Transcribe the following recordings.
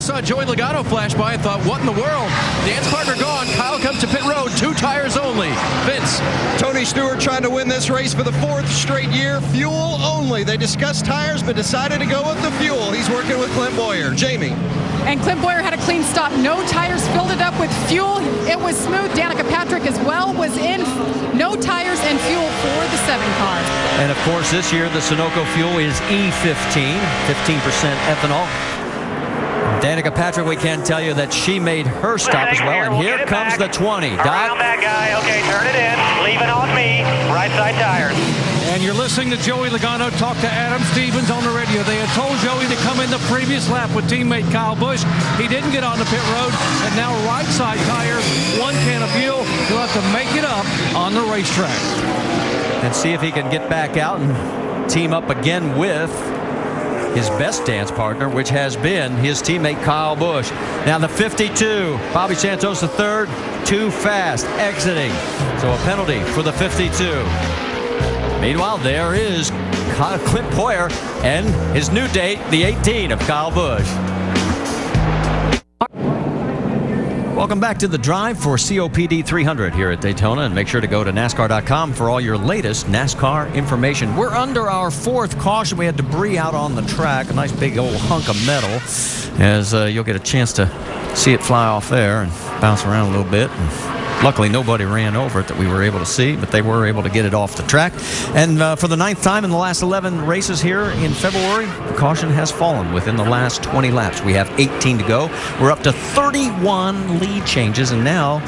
saw Joey Logano flash by and thought, what in the world? Dance partner gone. Kyle comes to pit road. 2 tires only. Vince. Tony Stewart trying to win this race for the 4th straight year. Fuel only. They discussed tires but decided to go with the fuel. He's working with Clint Boyer. Jamie. And Clint Boyer had a clean stop. No tires, filled it up with fuel. It was smooth. Danica Patrick as well was in. No tires and fuel for the 7 car. And of course, this year the Sunoco fuel is E15, 15% ethanol. Danica Patrick, we can tell you that she made her stop as well. And here comes the 20. Around that guy. Okay, turn it in. Leave it on me. Right side tires. And you're listening to Joey Logano talk to Adam Stevens on the radio. They had told Joey to come in the previous lap with teammate Kyle Busch. He didn't get on the pit road, and now right side tires, 1 can of fuel. He'll have to make it up on the racetrack. And see if he can get back out and team up again with his best dance partner, which has been his teammate Kyle Busch. Now the 52, Bobby Santos III, too fast, exiting. So a penalty for the 52. Meanwhile, there is Clint Boyer and his new date, the 18 of Kyle Busch. Welcome back to the Drive for COPD 300 here at Daytona, and make sure to go to NASCAR.com for all your latest NASCAR information. We're under our 4th caution. We had debris out on the track, a nice big old hunk of metal, as you'll get a chance to see it fly off there and bounce around a little bit. Luckily, nobody ran over it that we were able to see, but they were able to get it off the track. And for the 9th time in the last 11 races here in February, the caution has fallen within the last 20 laps. We have 18 to go. We're up to 31 lead changes, and now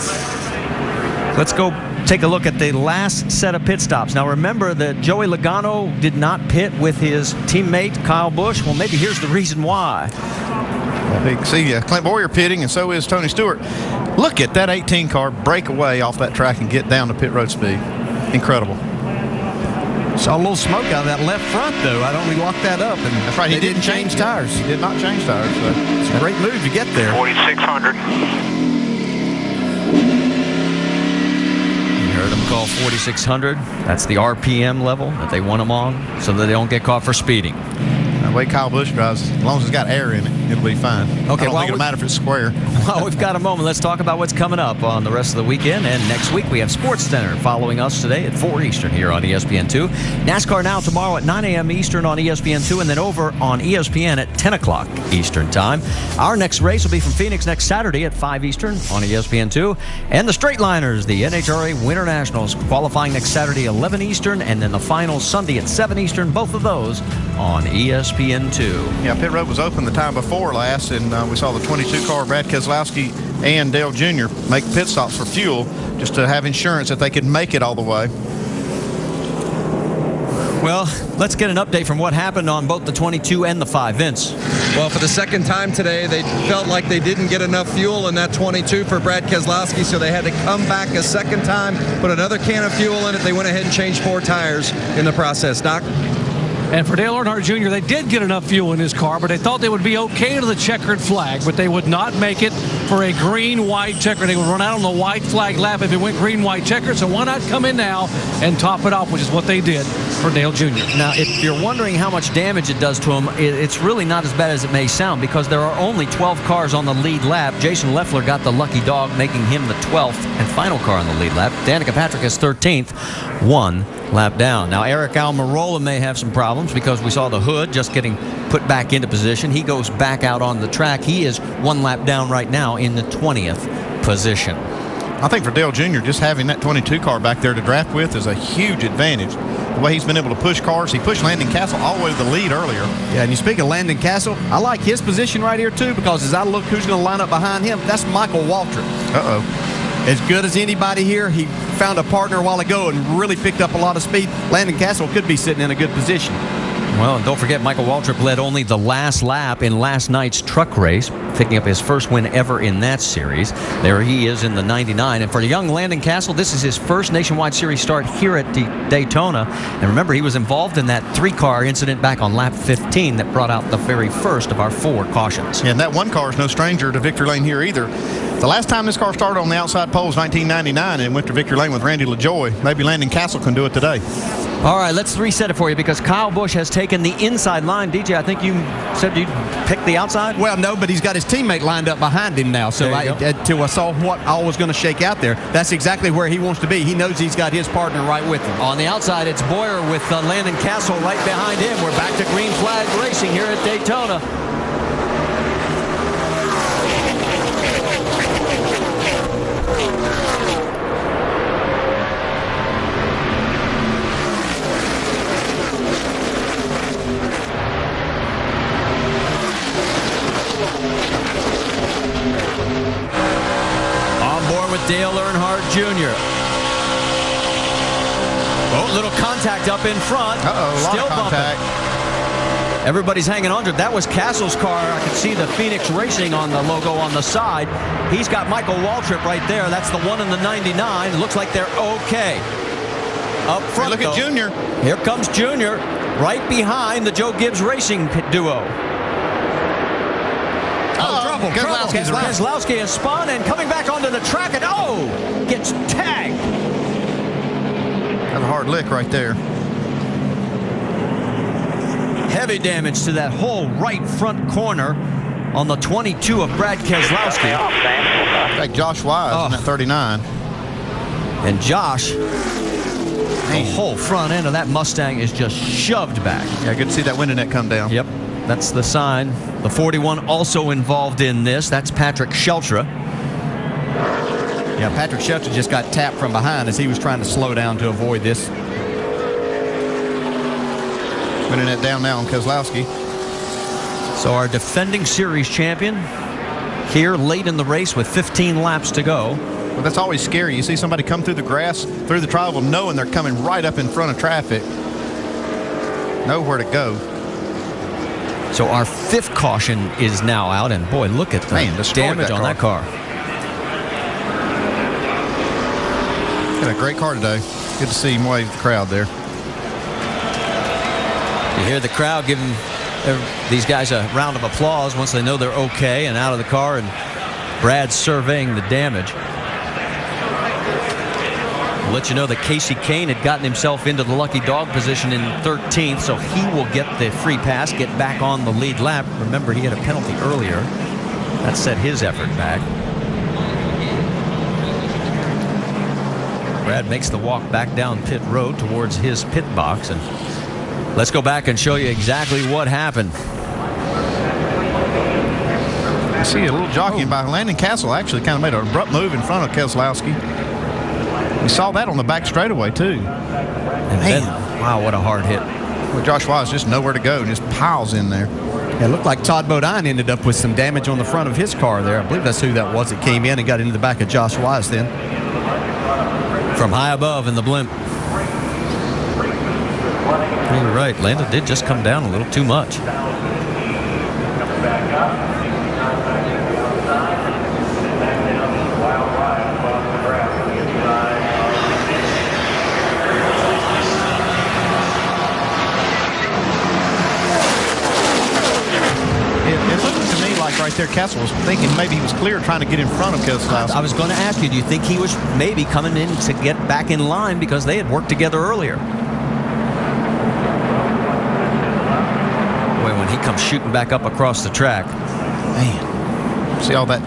let's go take a look at the last set of pit stops. Now, remember that Joey Logano did not pit with his teammate, Kyle Busch. Well, maybe here's the reason why. Well, you can see Clint Boyer pitting, and so is Tony Stewart. Look at that 18 car break away off that track and get down to pit road speed. Incredible. Saw a little smoke out of that left front, though. I don't we locked that up. And that's right. He didn't change tires. He did not change tires. So it's a great move to get there. 4,600. You heard him call 4,600. That's the RPM level that they want him on so that they don't get caught for speeding. The way Kyle Busch drives, as long as it's got air in it, it'll be fine. Okay, I don't think it'll matter if it's square. Well, we've got a moment. Let's talk about what's coming up on the rest of the weekend. And next week, we have Sports Center following us today at 4 Eastern here on ESPN2. NASCAR Now tomorrow at 9 a.m. Eastern on ESPN2, and then over on ESPN at 10 o'clock Eastern time. Our next race will be from Phoenix next Saturday at 5 Eastern on ESPN2. And the Straight Liners, the NHRA Winter Nationals, qualifying next Saturday 11 Eastern, and then the final Sunday at 7 Eastern, both of those on ESPN2. Yeah, pit road was open the time before last, and we saw the 22 car Brad Keselowski and Dale Jr. make pit stops for fuel just to have insurance that they could make it all the way. Well, let's get an update from what happened on both the 22 and the 5. Vince. Well, for the 2nd time today, they felt like they didn't get enough fuel in that 22 for Brad Keselowski, so they had to come back a 2nd time, put another can of fuel in it. They went ahead and changed 4 tires in the process. Doc? And for Dale Earnhardt Jr., they did get enough fuel in his car, but they thought they would be okay to the checkered flag, but they would not make it for a green-white checker. They would run out on the white flag lap if it went green-white checker, so why not come in now and top it off, which is what they did for Dale Jr. Now, if you're wondering how much damage it does to him, it's really not as bad as it may sound, because there are only 12 cars on the lead lap. Jason Leffler got the lucky dog, making him the 12th and final car on the lead lap. Danica Patrick is 13th, 1 lap down. Now, Eric Almirola may have some problems because we saw the hood just getting put back into position. He goes back out on the track. He is 1 lap down right now in the 20th position. I think for Dale Jr., just having that 22 car back there to draft with is a huge advantage. The way he's been able to push cars, he pushed Landon Castle all the way to the lead earlier. Yeah, and you speak of Landon Castle, I like his position right here too, because as I look who's going to line up behind him, that's Michael Waltrip. As good as anybody here, he found a partner a while ago and really picked up a lot of speed. Landon Castle could be sitting in a good position. Well, and don't forget, Michael Waltrip led only the last lap in last night's truck race, picking up his first win ever in that series. There he is in the 99. And for young Landon Castle, this is his first Nationwide Series start here at Daytona. And remember, he was involved in that 3-car incident back on lap 15 that brought out the very first of our 4 cautions. Yeah, and that 1 car is no stranger to victory lane here either. The last time this car started on the outside pole was 1999 and went to victory lane with Randy LaJoie. Maybe Landon Castle can do it today. All right, let's reset it for you because Kyle Busch has taken the inside line. DJ, I think you said you picked the outside? Well, no, but he's got his teammate lined up behind him now. So until I saw what all was going to shake out there, that's exactly where he wants to be. He knows he's got his partner right with him. On the outside, it's Boyer with Landon Castle right behind him. We're back to green flag racing here at Daytona. Dale Earnhardt Jr. Oh, little contact up in front. Still contact. Everybody's hanging on to it. That was Castle's car. I can see the Phoenix Racing on the logo on the side. He's got Michael Waltrip right there. That's the one in the 99. It looks like they're okay. Up front, look at Junior. Here comes Junior, right behind the Joe Gibbs Racing duo. Keselowski has spun and coming back onto the track and gets tagged. That's a hard lick right there. Heavy damage to that whole right front corner on the 22 of Brad Keselowski. Like Josh Wise in that 39. And Josh, the whole front end of that Mustang is just shoved back. Yeah, good to see that window net come down. Yep. That's the sign. The 41 also involved in this. That's Patrick Sheltra. Yeah, Patrick Sheltra just got tapped from behind as he was trying to slow down to avoid this. Winning it down now on Keselowski. So our defending series champion here late in the race with 15 laps to go. Well, that's always scary. You see somebody come through the grass, through the tribal, knowing they're coming right up in front of traffic. Nowhere to go. So our 5th caution is now out, and boy, look at the damage on that car. Got a great car today. Good to see him wave the crowd there. You hear the crowd giving these guys a round of applause once they know they're okay and out of the car, and Brad's surveying the damage. I'll let you know that Casey Kane had gotten himself into the lucky dog position in 13th, so he will get the free pass, get back on the lead lap. Remember, he had a penalty earlier. That set his effort back. Brad makes the walk back down pit road towards his pit box, and let's go back and show you exactly what happened. I see a little jockeying by Landon Castle. Actually kind of made an abrupt move in front of Keselowski. We saw that on the back straightaway, too. And then, wow, what a hard hit. Well, Josh Wise just nowhere to go and just piles in there. Yeah, it looked like Todd Bodine ended up with some damage on the front of his car there. I believe that's who that was that came in and got into the back of Josh Wise then. From high above in the blimp. You're right. Landon did just come down a little too much. Right there, Castle was thinking maybe he was clear, trying to get in front of Keselowski. I was going to ask you, do you think he was maybe coming in to get back in line because they had worked together earlier? Boy, when he comes shooting back up across the track. Man, see all that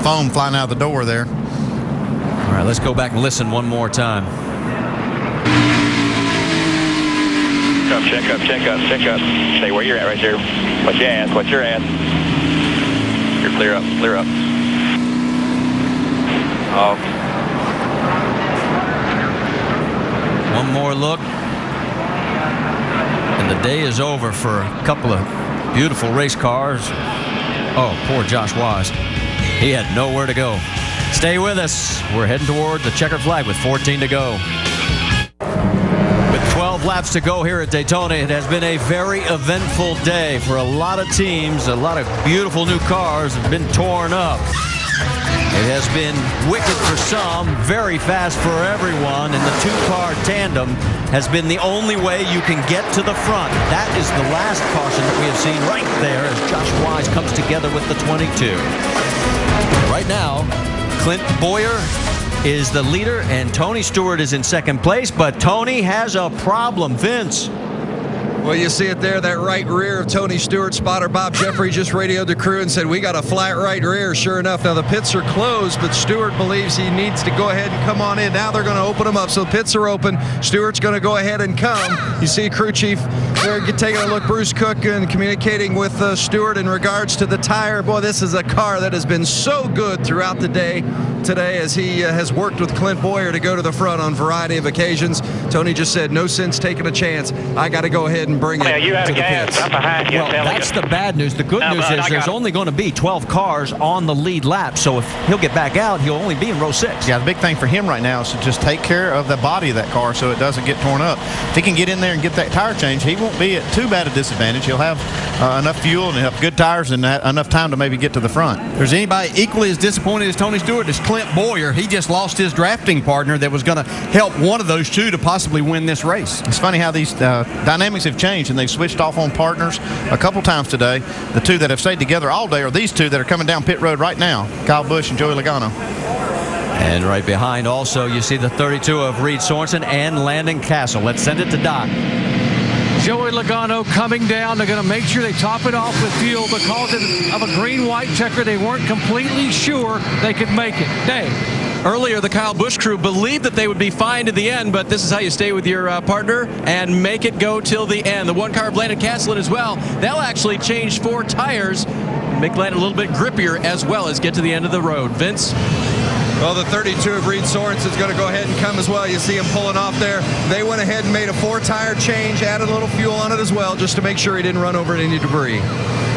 foam flying out the door there. All right, let's go back and listen one more time. Check up. Stay where you're at right there. Watch your ass. You're clear up. Oh. One more look. And the day is over for a couple of beautiful race cars. Oh, poor Josh Wise. He had nowhere to go. Stay with us. We're heading toward the checkered flag with 14 to go. 12 laps to go here at Daytona. It has been a very eventful day for a lot of teams. A lot of beautiful new cars have been torn up. It has been wicked for some, very fast for everyone, and the two-car tandem has been the only way you can get to the front. That is the last caution that we have seen right there as Josh Wise comes together with the 22. Right now, Clint Boyer is the leader, and Tony Stewart is in second place, but Tony has a problem. Vince. Well, you see it there, that right rear of Tony Stewart. Spotter Bob Jeffrey just radioed the crew and said, we got a flat right rear. Sure enough, now the pits are closed, but Stewart believes he needs to go ahead and come on in. Now they're going to open them up, so the pits are open. Stewart's going to go ahead and come. You see crew chief there taking a look, Bruce Cook, and communicating with Stewart in regards to the tire. Boy, this is a car that has been so good throughout the day today, as he has worked with Clint Boyer to go to the front on a variety of occasions. Tony just said, no sense taking a chance. I got to go ahead and bring it to the pits. I'm behind you. Well, that's the bad news. The good news is there's only going to be 12 cars on the lead lap, so if he'll get back out, he'll only be in row 6. Yeah, the big thing for him right now is to just take care of the body of that car so it doesn't get torn up. If he can get in there and get that tire change, he won't be at too bad a disadvantage. He'll have enough fuel and have good tires and enough time to maybe get to the front. If there's anybody equally as disappointed as Tony Stewart, it's Clint Boyer. He just lost his drafting partner that was going to help one of those two to possibly win this race. It's funny how these dynamics have changed, and they've switched off on partners a couple times today. The two that have stayed together all day are these two that are coming down pit road right now, Kyle Busch and Joey Logano. And right behind also, you see the 32 of Reed Sorensen and Landon Castle. Let's send it to Doc. Joey Logano coming down. They're going to make sure they top it off with fuel because of a green-white checker. They weren't completely sure they could make it. Dave. Earlier, the Kyle Busch crew believed that they would be fine to the end, but this is how you stay with your partner and make it go till the end. The one car of Landon Castle as well. They'll actually change 4 tires, make Landon a little bit grippier as well as get to the end of the road. Vince? Well, the 32 of Reed Sorensen is going to go ahead and come as well. You see him pulling off there. They went ahead and made a 4-tire change, added a little fuel on it as well, just to make sure he didn't run over any debris.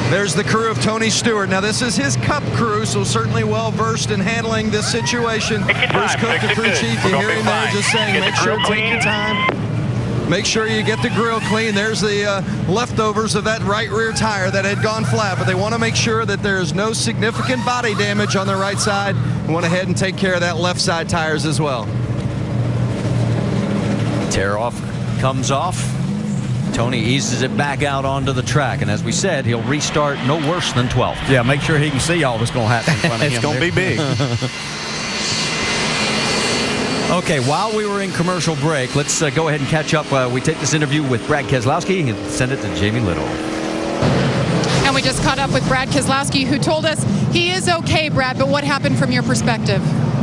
There's the crew of Tony Stewart. Now, this is his Cup crew, so certainly well-versed in handling this situation. Bruce Cook, the crew chief, you hear him there just saying, make sure to take your time. Make sure you get the grill clean. There's the leftovers of that right rear tire that had gone flat, but they want to make sure that there's no significant body damage on the right side. We went ahead and take care of that left side tires as well. Tear off, comes off. Tony eases it back out onto the track, and as we said, he'll restart no worse than 12th. Yeah, make sure he can see all that's going to happen in front of him. It's going to be big. Okay, while we were in commercial break, let's go ahead and catch up. We take this interview with Brad Keselowski and send it to Jamie Little. And we just caught up with Brad Keselowski, who told us he is okay, Brad, but what happened from your perspective?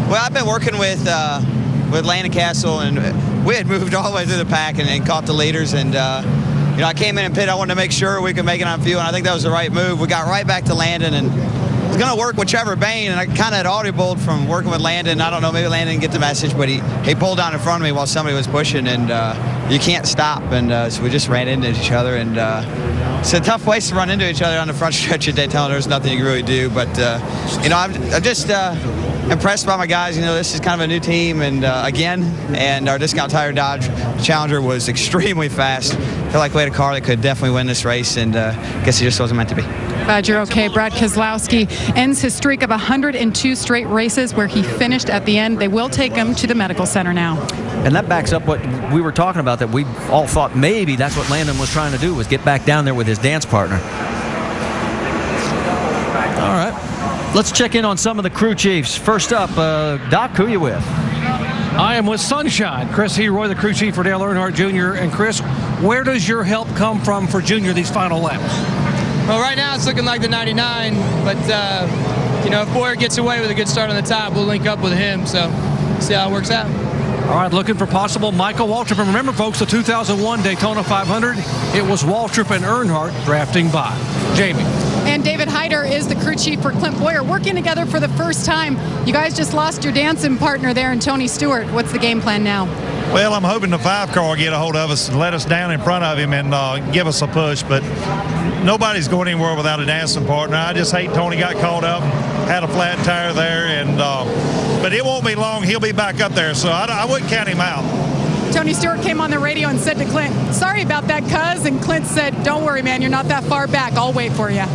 Well, I've been working with Landon Castle, and we had moved all the way through the pack and caught the leaders, and you know, I came in and pit. I wanted to make sure we could make it on fuel, and I think that was the right move. We got right back to Landon, and I was going to work with Trevor Bayne, and I kind of had audibled from working with Landon. I don't know, maybe Landon didn't get the message, but he pulled down in front of me while somebody was pushing, and you can't stop, and so we just ran into each other, and it's a tough place to run into each other on the front stretch at Daytona. There's nothing you can really do, but you know, I'm just impressed by my guys. You know, this is kind of a new team, and again, and our Discount Tire Dodge Challenger was extremely fast. I feel like we had a car that could definitely win this race, and I guess it just wasn't meant to be. Glad you're okay. Brad Keselowski ends his streak of 102 straight races where he finished at the end. They will take him to the medical center now. And that backs up what we were talking about, that we all thought maybe that's what Landon was trying to do, was get back down there with his dance partner. All right. Let's check in on some of the crew chiefs. First up, Doc, who are you with? I am with Sunshine. Chris Heroy, the crew chief for Dale Earnhardt Jr. And Chris, where does your help come from for Junior these final laps? Well, right now it's looking like the 99, but you know, if Boyer gets away with a good start on the top, we'll link up with him, so see how it works out. All right, looking for possible Michael Waltrip. And remember, folks, the 2001 Daytona 500, it was Waltrip and Earnhardt drafting by. Jamie. And David Hyder is the crew chief for Clint Boyer, working together for the first time. You guys just lost your dancing partner there in Tony Stewart. What's the game plan now? Well, I'm hoping the 5 car will get a hold of us and let us down in front of him and give us a push, but nobody's going anywhere without a dancing partner. I just hate Tony got caught up, had a flat tire there, and but it won't be long. He'll be back up there, so I wouldn't count him out. Tony Stewart came on the radio and said to Clint, sorry about that, cuz, and Clint said, don't worry, man, you're not that far back. I'll wait for you.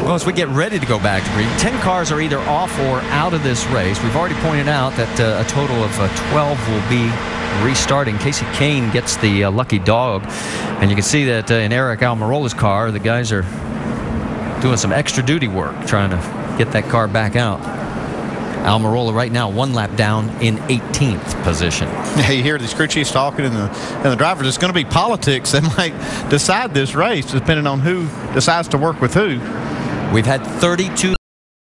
Well, as we get ready to go back to green, 10 cars are either off or out of this race. We've already pointed out that a total of 12 will be restarting. Casey Kane gets the lucky dog. And you can see that in Eric Almirola's car, the guys are doing some extra duty work, trying to get that car back out. Almirola right now 1 lap down in 18th position. Yeah, you hear these crew chiefs talking and the drivers. It's going to be politics that might decide this race, depending on who decides to work with who. We've had 32